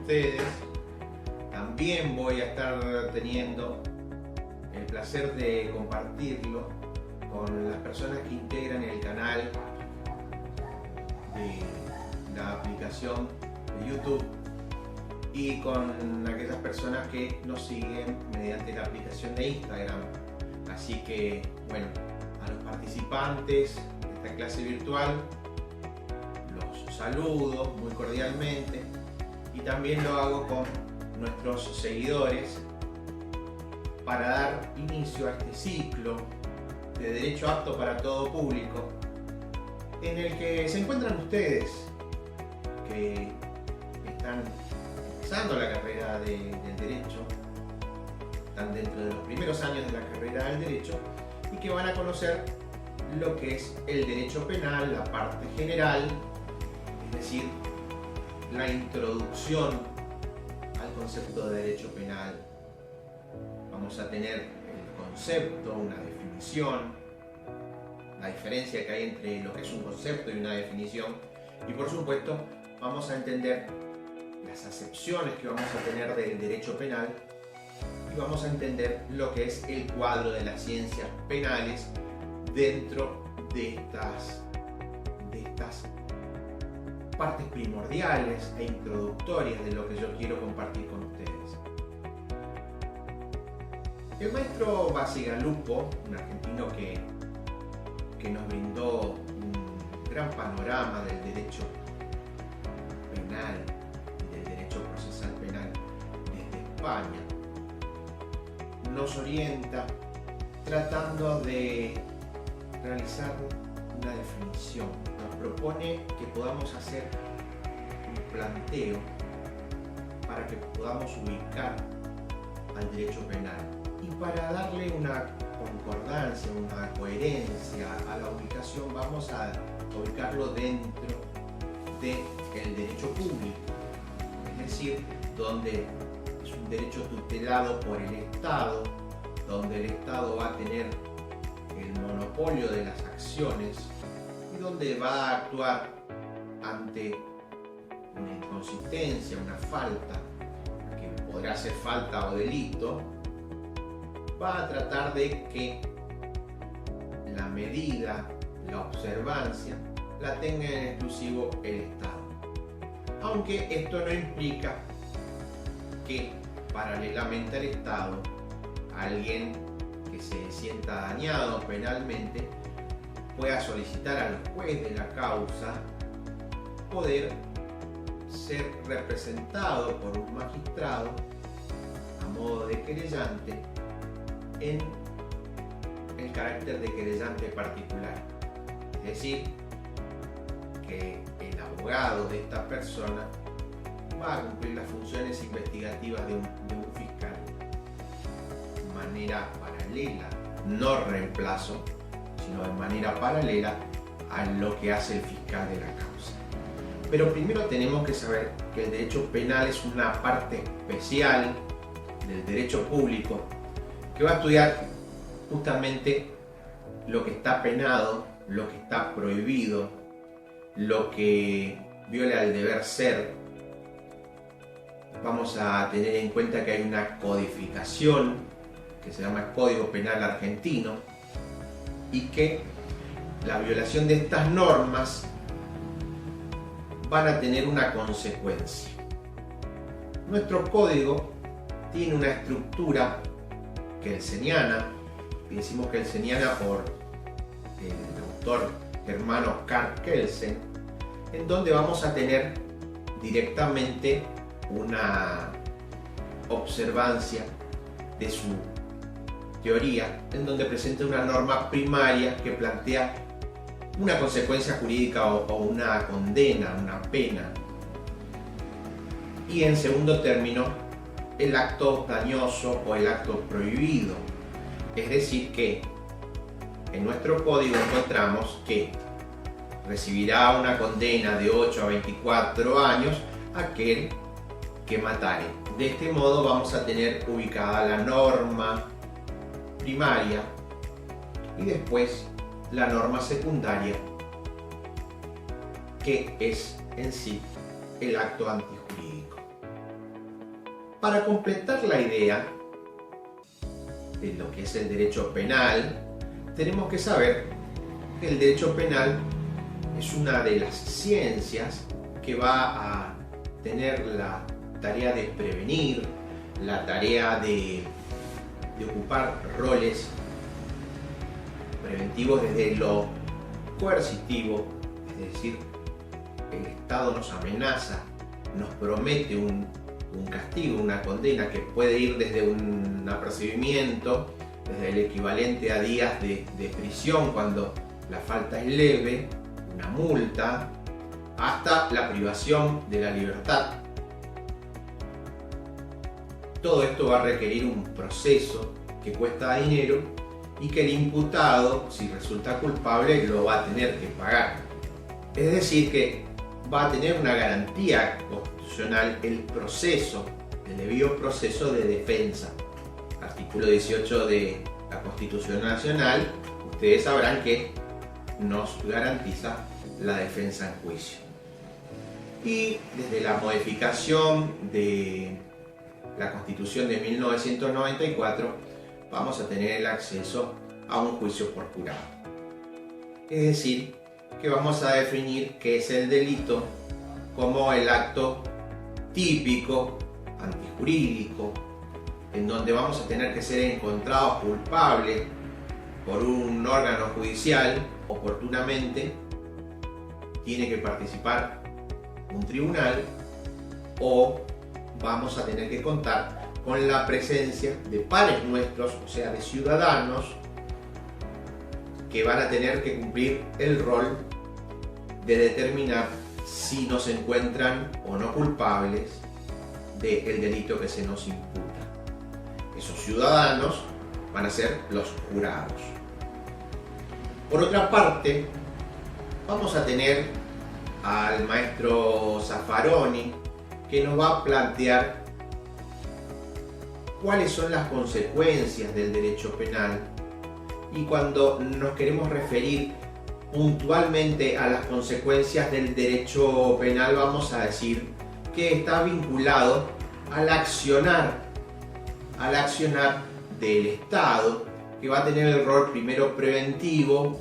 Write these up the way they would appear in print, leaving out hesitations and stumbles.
ustedes. También voy a estar teniendo el placer de compartirlo con las personas que integran el canal de la aplicación de YouTube y con aquellas personas que nos siguen mediante la aplicación de Instagram. Así que, bueno, a los participantes de esta clase virtual los saludo muy cordialmente y también lo hago con nuestros seguidores para dar inicio a este ciclo de Derecho Apto para Todo Público, en el que se encuentran ustedes que están empezando la carrera del Derecho, están dentro de los primeros años de la carrera del Derecho y que van a conocer lo que es el Derecho Penal, la parte general, es decir, la introducción al concepto de Derecho Penal. Vamos a tener el concepto, una definición, la diferencia que hay entre lo que es un concepto y una definición, y por supuesto vamos a entender las acepciones que vamos a tener del derecho penal y vamos a entender lo que es el cuadro de las ciencias penales dentro de estas partes primordiales e introductorias de lo que yo quiero compartir con ustedes. El maestro Bacigalupo, un argentino que nos brindó un gran panorama del derecho penal y del derecho procesal penal desde España, nos orienta tratando de realizar una definición. Nos propone que podamos hacer un planteo para que podamos ubicar al derecho penal y para darle una concordancia, una coherencia a la ubicación vamos a ubicarlo dentro del derecho público, es decir, donde es un derecho tutelado por el Estado, donde el Estado va a tener el monopolio de las acciones y donde va a actuar ante una inconsistencia, una falta, que podrá ser falta o delito, va a tratar de que la medida, la observancia, la tenga en exclusivo el Estado. Aunque esto no implica que paralelamente al Estado, alguien que se sienta dañado penalmente pueda solicitar al juez de la causa poder ser representado por un magistrado a modo de querellante en el carácter de querellante particular. Es decir, que el abogado de esta persona va a cumplir las funciones investigativas de un fiscal de manera paralela, no reemplazo, sino de manera paralela a lo que hace el fiscal de la causa. Pero primero tenemos que saber que el derecho penal es una parte especial del derecho público que va a estudiar justamente lo que está penado, lo que está prohibido, lo que viola el deber ser. Vamos a tener en cuenta que hay una codificación que se llama Código Penal Argentino y que la violación de estas normas van a tener una consecuencia. Nuestro código tiene una estructura kelseniana, y decimos kelseniana por el autor germano Karl Kelsen, en donde vamos a tener directamente una observancia de su teoría, en donde presenta una norma primaria que plantea una consecuencia jurídica o una condena, una pena. Y en segundo término, el acto dañoso o el acto prohibido. Es decir que en nuestro código encontramos que recibirá una condena de 8 a 24 años aquel que matare. De este modo vamos a tener ubicada la norma primaria y después la norma secundaria, que es en sí el acto antijurídico. Para completar la idea de lo que es el derecho penal, tenemos que saber que el derecho penal es una de las ciencias que va a tener la tarea de prevenir, la tarea de ocupar roles preventivos desde lo coercitivo, es decir, el Estado nos amenaza, nos promete un castigo, una condena que puede ir desde un apercibimiento, desde el equivalente a días de prisión cuando la falta es leve, una multa, hasta la privación de la libertad. Todo esto va a requerir un proceso que cuesta dinero y que el imputado, si resulta culpable, lo va a tener que pagar. Es decir, que va a tener una garantía constitucional el proceso, el debido proceso de defensa. Artículo 18 de la Constitución Nacional, ustedes sabrán que nos garantiza la defensa en juicio. Y desde la modificación de la Constitución de 1994 vamos a tener el acceso a un juicio por jurado. Es decir, que vamos a definir qué es el delito como el acto típico, antijurídico, en donde vamos a tener que ser encontrados culpables por un órgano judicial oportunamente, tiene que participar un tribunal o vamos a tener que contar con la presencia de pares nuestros, o sea, de ciudadanos que van a tener que cumplir el rol de determinar si nos encuentran o no culpables del delito que se nos imputa. Esos ciudadanos van a ser los jurados. Por otra parte, vamos a tener al maestro Zaffaroni, que nos va a plantear cuáles son las consecuencias del derecho penal, y cuando nos queremos referir puntualmente a las consecuencias del derecho penal vamos a decir que está vinculado al accionar del Estado, que va a tener el rol primero preventivo,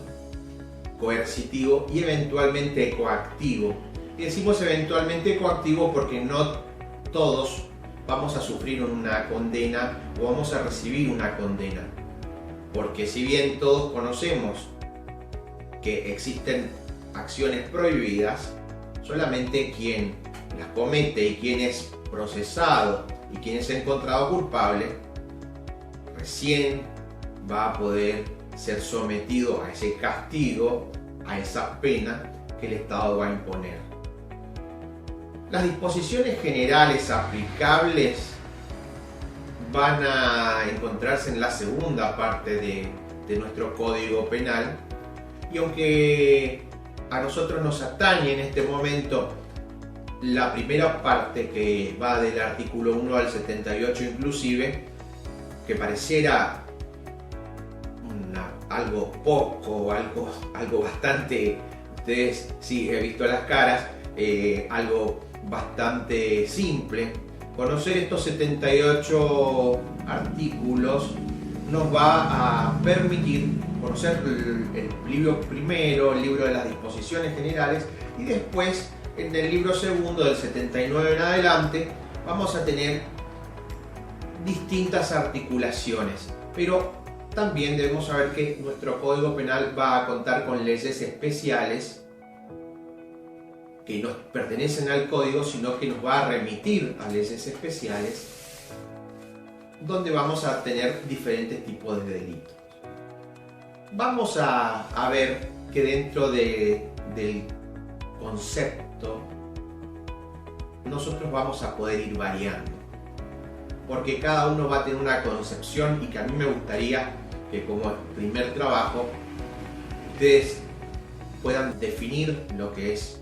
coercitivo y eventualmente coactivo. Y decimos eventualmente coactivo porque no todos vamos a sufrir una condena o vamos a recibir una condena. Porque si bien todos conocemos que existen acciones prohibidas, solamente quien las comete y quien es procesado y quien es encontrado culpable, recién va a poder ser sometido a ese castigo, a esa pena que el Estado va a imponer. Las disposiciones generales aplicables van a encontrarse en la segunda parte de nuestro Código Penal, y aunque a nosotros nos atañe en este momento la primera parte, que va del artículo 1 al 78 inclusive, que pareciera algo poco, algo bastante, ustedes sí he visto las caras, algo bastante simple. Conocer estos 78 artículos nos va a permitir conocer el libro primero, el libro de las disposiciones generales, y después en el libro segundo, del 79 en adelante, vamos a tener distintas articulaciones. Pero también debemos saber que nuestro Código Penal va a contar con leyes especiales que no pertenecen al Código, sino que nos va a remitir a leyes especiales, donde vamos a tener diferentes tipos de delitos. Vamos a ver que dentro del concepto nosotros vamos a poder ir variando, porque cada uno va a tener una concepción, y que a mí me gustaría que como primer trabajo ustedes puedan definir lo que es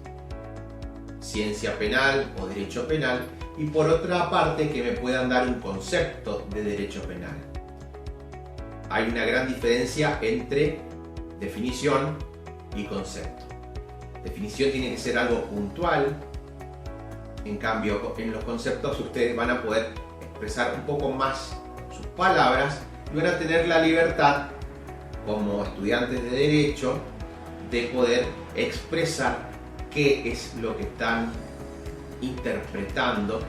ciencia penal o derecho penal, y por otra parte que me puedan dar un concepto de derecho penal. Hay una gran diferencia entre definición y concepto. Definición tiene que ser algo puntual, En cambio, en los conceptos ustedes van a poder expresar un poco más sus palabras y van a tener la libertad, como estudiantes de Derecho, de poder expresar qué es lo que están interpretando,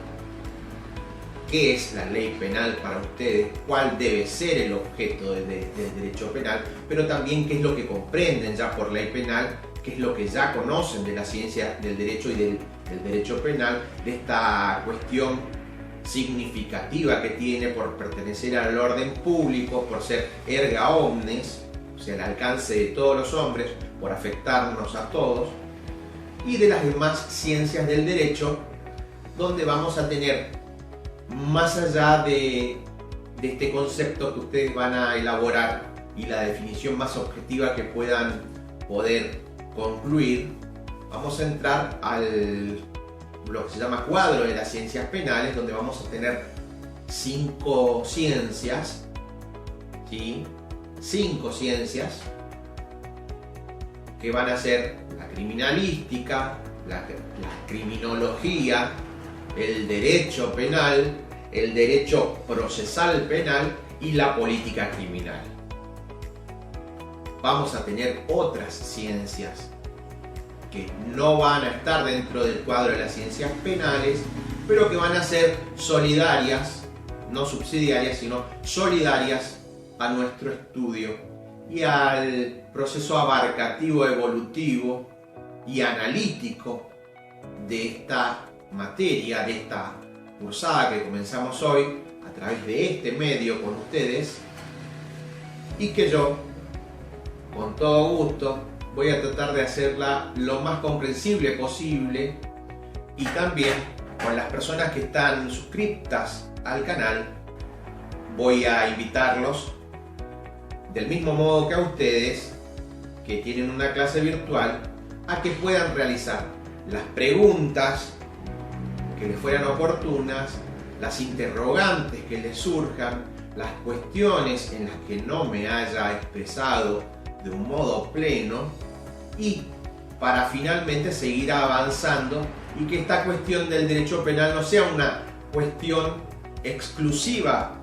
qué es la ley penal para ustedes, cuál debe ser el objeto del derecho penal, pero también qué es lo que comprenden ya por ley penal, qué es lo que ya conocen de la ciencia del derecho y del derecho penal, de esta cuestión significativa que tiene por pertenecer al orden público, por ser erga omnes, o sea, al alcance de todos los hombres, por afectarnos a todos, y de las demás ciencias del derecho, donde vamos a tener, más allá de este concepto que ustedes van a elaborar y la definición más objetiva que puedan poder concluir, vamos a entrar al lo que se llama cuadro de las ciencias penales, donde vamos a tener 5 ciencias, ¿sí? 5 ciencias que van a ser la criminalística, la criminología, el derecho penal, el derecho procesal penal y la política criminal. Vamos a tener otras ciencias que no van a estar dentro del cuadro de las ciencias penales, pero que van a ser solidarias, no subsidiarias, sino solidarias a nuestro estudio y al proceso abarcativo, evolutivo y analítico de esta materia, de esta cursada que comenzamos hoy a través de este medio con ustedes, y que yo, con todo gusto, voy a tratar de hacerla lo más comprensible posible, y también con las personas que están suscriptas al canal voy a invitarlos, del mismo modo que a ustedes que tienen una clase virtual, a que puedan realizar las preguntas que les fueran oportunas, las interrogantes que les surjan, las cuestiones en las que no me haya expresado de un modo pleno, y para finalmente seguir avanzando y que esta cuestión del derecho penal no sea una cuestión exclusiva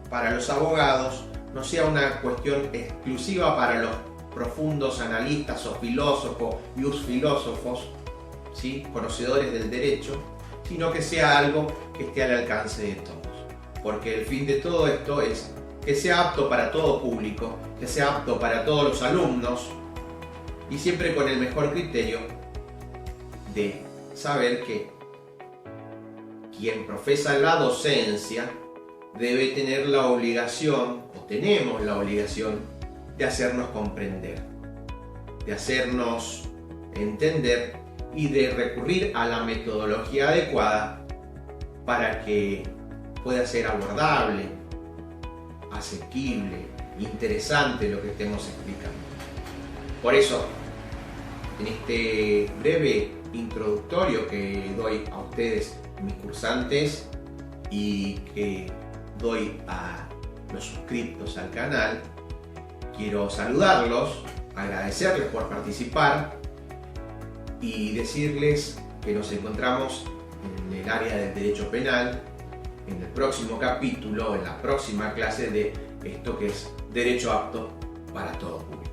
para los abogados, no sea una cuestión exclusiva para los profundos analistas o filósofos y filósofos, ¿sí?, conocedores del derecho, sino que sea algo que esté al alcance de todos. Porque el fin de todo esto es que sea apto para todo público, que sea apto para todos los alumnos, y siempre con el mejor criterio de saber que quien profesa la docencia debe tener la obligación, o tenemos la obligación, de hacernos comprender, de hacernos entender y de recurrir a la metodología adecuada para que pueda ser abordable, asequible, interesante lo que estemos explicando. Por eso, en este breve introductorio que doy a ustedes, mis cursantes, y que doy a los suscriptos al canal, quiero saludarlos, agradecerles por participar y decirles que nos encontramos en el área del derecho penal en el próximo capítulo, en la próxima clase de esto que es Derecho Apto para todo público.